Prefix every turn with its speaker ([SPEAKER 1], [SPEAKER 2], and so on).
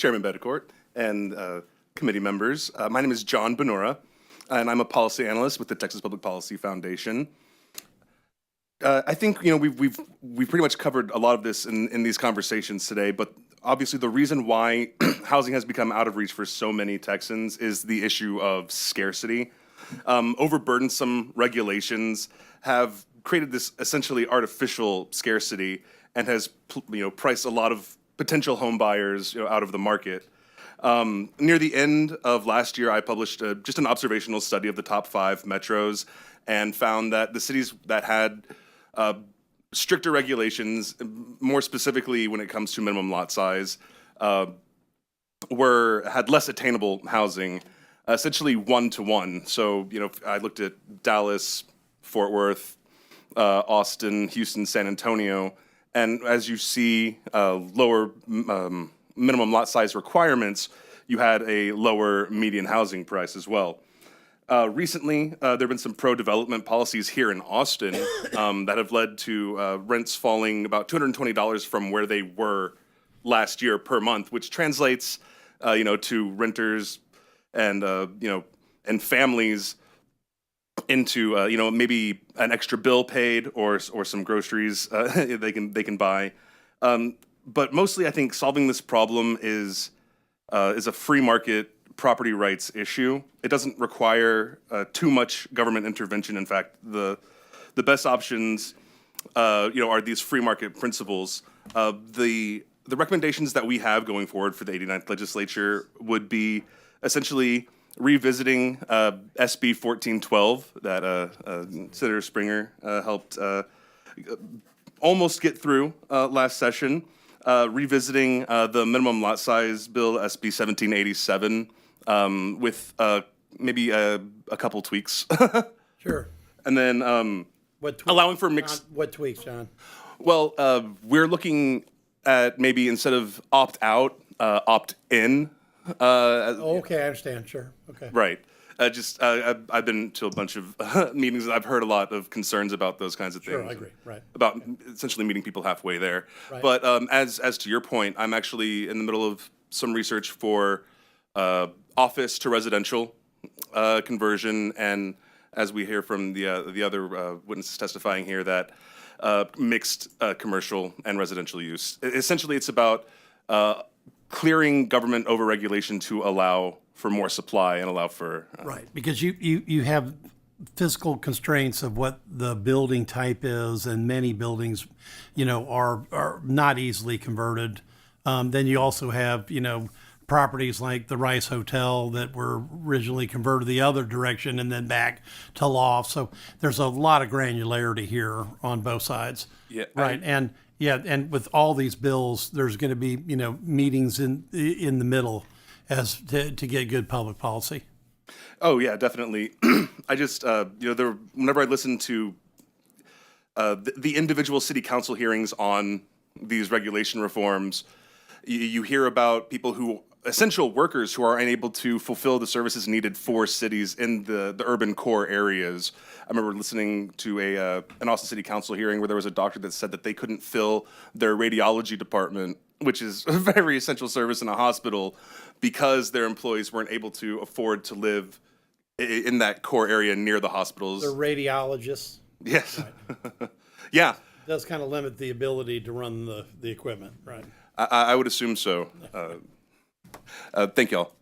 [SPEAKER 1] Chairman Bedecourt and committee members. My name is John Bonura, and I'm a policy analyst with the Texas Public Policy Foundation. I think we've pretty much covered a lot of this in these conversations today, but obviously the reason why housing has become out of reach for so many Texans is the issue of scarcity. Overburdensome regulations have created this essentially artificial scarcity and has priced a lot of potential home buyers out of the market. Near the end of last year, I published just an observational study of the top 5 metros and found that the cities that had stricter regulations, more specifically when it comes to minimum lot size, had less attainable housing, essentially 1-to-1. So, I looked at Dallas, Fort Worth, Austin, Houston, San Antonio, and as you see lower minimum lot size requirements, you had a lower median housing price as well. Recently, there have been some pro-development policies here in Austin that have led to rents falling about $220 from where they were last year per month, which translates, to renters and and families into maybe an extra bill paid or some groceries they can buy. But mostly, I think solving this problem is a free market property rights issue. It doesn't require too much government intervention. In fact, the best options, are these free market principles. The recommendations that we have going forward for the 89th legislature would be essentially revisiting SB 1412 that Senator Springer helped almost get through last session. Revisiting the minimum lot size bill, SB 1787, with maybe a couple tweaks.
[SPEAKER 2] Sure.
[SPEAKER 1] And then allowing for mixed.
[SPEAKER 2] What tweaks, John?
[SPEAKER 1] Well, we're looking at maybe instead of opt out, opt in.
[SPEAKER 2] Okay, I understand. Sure. Okay.
[SPEAKER 1] Right. I've been to a bunch of meetings. I've heard a lot of concerns about those kinds of things.
[SPEAKER 2] Sure, I agree. Right.
[SPEAKER 1] About essentially meeting people halfway there.
[SPEAKER 2] Right.
[SPEAKER 1] But as to your point, I'm actually in the middle of some research for office to residential conversion, and as we hear from the other witnesses testifying here, that mixed commercial and residential use. Essentially, it's about clearing government overregulation to allow for more supply and allow for
[SPEAKER 2] Right, because you have physical constraints of what the building type is, and many buildings, are not easily converted. Then you also have, properties like the Rice Hotel that were originally converted the other direction and then back to loft. So there's a lot of granularity here on both sides.
[SPEAKER 1] Yeah,
[SPEAKER 2] right. And with all these bills, there's going to be, meetings in the middle as to get good public policy.
[SPEAKER 1] Oh yeah, definitely. I just whenever I listen to the individual city council hearings on these regulation reforms, you hear about people essential workers who are unable to fulfill the services needed for cities in the urban core areas. I remember listening to an Austin City Council hearing where there was a doctor that said that they couldn't fill their radiology department, which is a very essential service in a hospital, because their employees weren't able to afford to live in that core area near the hospitals.
[SPEAKER 2] They're radiologists.
[SPEAKER 1] Yes.
[SPEAKER 2] Right.
[SPEAKER 1] Yeah.
[SPEAKER 2] It does kind of limit the ability to run the equipment, right?
[SPEAKER 1] I would assume so. Thank y'all.